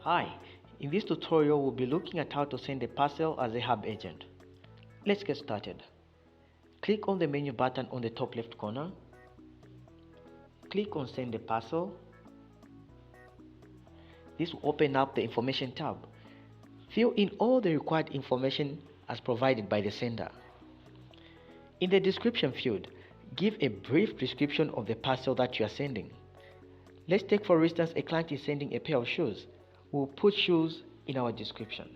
Hi, in this tutorial we'll be looking at how to send a parcel as a hub agent. Let's get started. Click on the menu button on the top left corner. Click on Send a Parcel. This will open up the Information tab. Fill in all the required information as provided by the sender. In the description field, give a brief description of the parcel that you are sending. Let's take for instance a client is sending a pair of shoes. We'll put shoes in our description.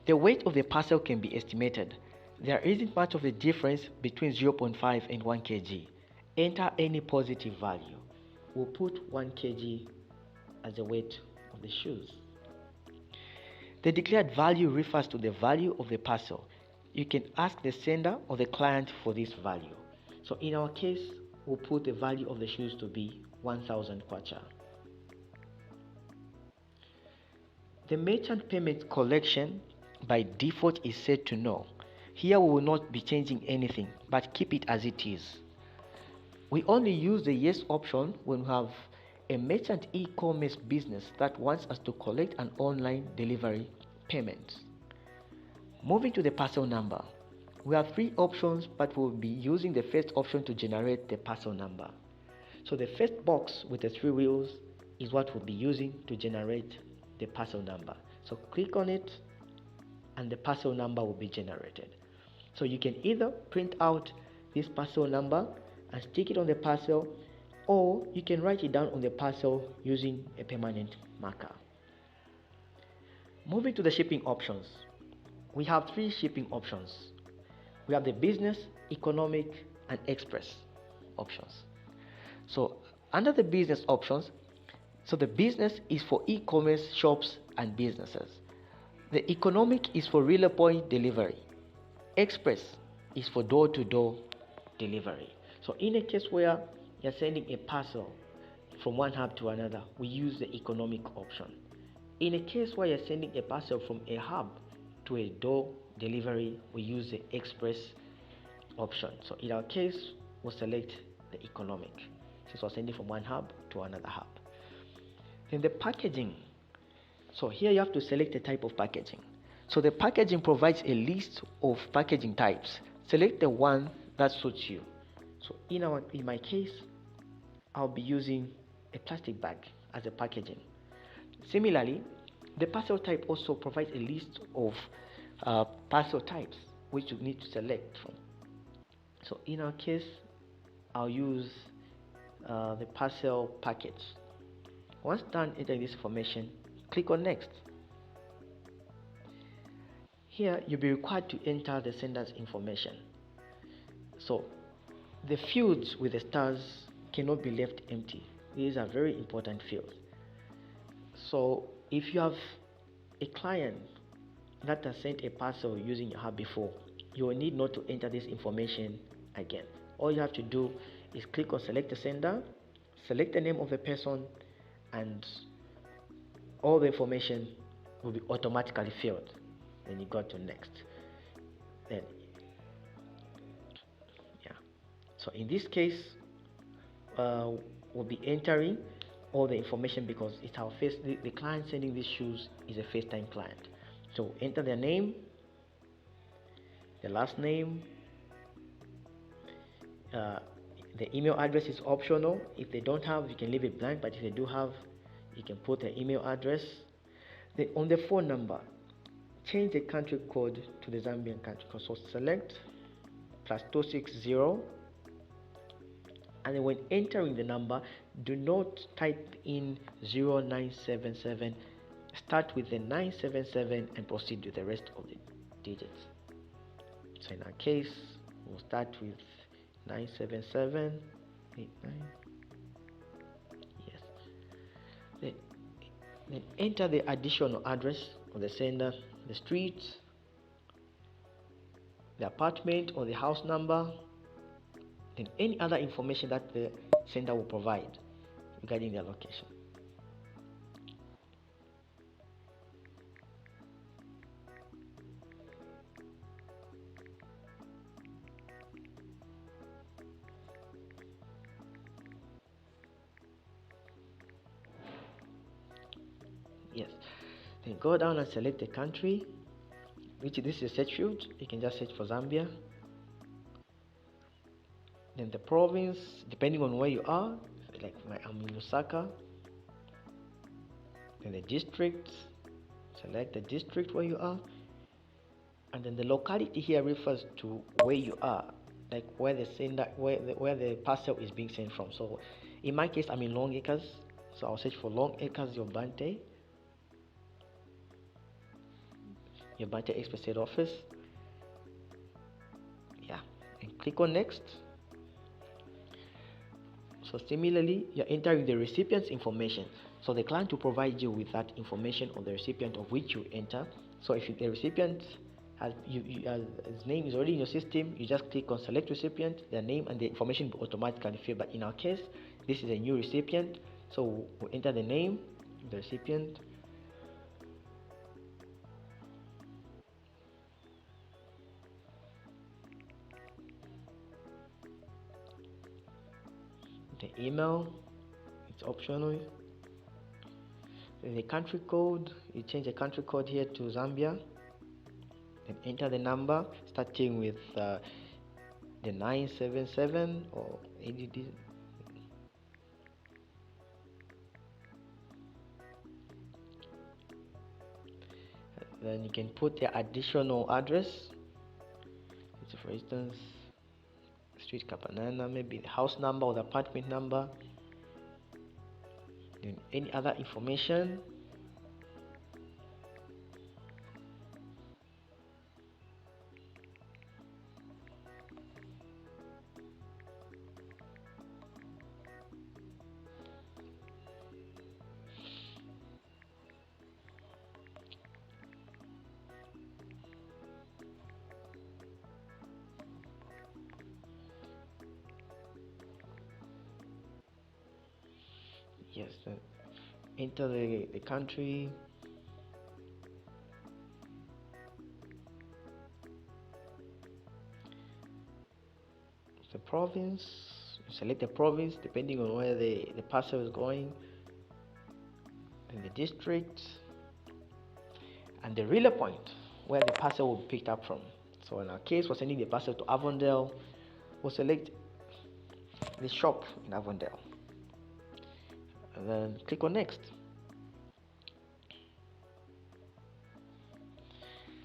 The weight of the parcel can be estimated. There isn't much of a difference between 0.5 and 1 kg. Enter any positive value. We'll put 1 kg as the weight of the shoes. The declared value refers to the value of the parcel. You can ask the sender or the client for this value. So in our case, we'll put the value of the shoes to be 1000 kwacha. The merchant payment collection by default is set to no. Here we will not be changing anything, but keep it as it is. We only use the yes option when we have a merchant e-commerce business that wants us to collect an online delivery payment. Moving to the parcel number. We have three options, but we'll be using the first option to generate the parcel number. So the first box with the three wheels is what we'll be using to generate the parcel number. So click on it and the parcel number will be generated. So you can either print out this parcel number and stick it on the parcel, or you can write it down on the parcel using a permanent marker. Moving to the shipping options. We have three shipping options. We have the business, economic, and express options. So under the business options, so the business is for e-commerce shops and businesses. The economic is for real point delivery. Express is for door-to-door delivery. So in a case where you're sending a parcel from one hub to another, we use the economic option. In a case where you're sending a parcel from a hub to a door delivery, we use the express option. So in our case, we'll select the economic, since we're sending from one hub to another hub. Then the packaging. So here you have to select the type of packaging. So the packaging provides a list of packaging types. Select the one that suits you. So in my case, I'll be using a plastic bag as a packaging. Similarly, the parcel type also provides a list of parcel types which you need to select from. So in our case, I'll use the parcel package. Once done entering this information, click on next. Here you'll be required to enter the sender's information. So the fields with the stars cannot be left empty. These are very important fields. So if you have a client that has sent a parcel using your hub before, you will need not to enter this information again. All you have to do is click on select the sender, select the name of the person, and all the information will be automatically filled. Then you go to next. Then so in this case, we'll be entering all the information because it's our first. The client sending these shoes is a first-time client. So enter their name, the last name. The email address is optional. If they don't have, you can leave it blank, but if they do have, you can put their email address. Then on the phone number, change the country code to the Zambian country code. So select +260, and then when entering the number, do not type in 0977. Start with the 977 and proceed with the rest of the digits. So in our case, we'll start with 977 89. Yes. Then enter the additional address of the sender, the street, the apartment or the house number, and any other information that the sender will provide regarding their location. Yes. Then go down and select the country, which this is a search field. You can just search for Zambia. Then the province, depending on where you are, like I'm in Lusaka. Then the district, select the district where you are. And then the locality here refers to where you are, like where the sender, where the parcel is being sent from. So in my case, I'm in Long Acres, so I'll search for Long Acres, your Bante Express Head Office. Yeah, and click on next. So similarly, you're entering the recipient's information. So the client will provide you with that information on the recipient of which you enter. So if the recipient has his name is already in your system, you just click on select recipient, their name and the information will automatically fill. But in our case, this is a new recipient, so we'll enter the name of the recipient, the email, it's optional. The country code, you change the country code here to Zambia. Then enter the number starting with the 977 or ADD. Then you can put the additional address. So for instance, Street Kapanana, maybe the house number or the apartment number. Then any other information. Yes, then enter the country, the province, select the province depending on where the parcel is going, and the district, and the relay point where the parcel will be picked up from. So in our case, we're sending the parcel to Avondale. We'll select the shop in Avondale and then click on next.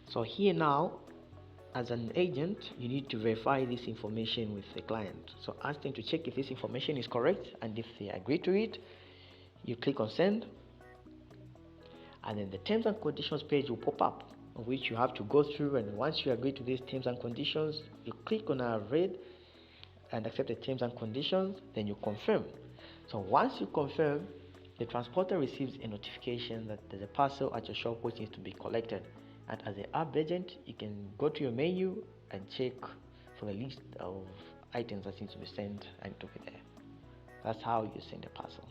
So here now, as an agent, you need to verify this information with the client. So ask them to check if this information is correct, and if they agree to it, you click on send, and then the terms and conditions page will pop up, which you have to go through. And once you agree to these terms and conditions, you click on read and accept the terms and conditions, then you confirm. So once you confirm, the transporter receives a notification that there's a parcel at your shop which needs to be collected. And as an app agent, you can go to your menu and check for the list of items that need to be sent and to be there. That's how you send a parcel.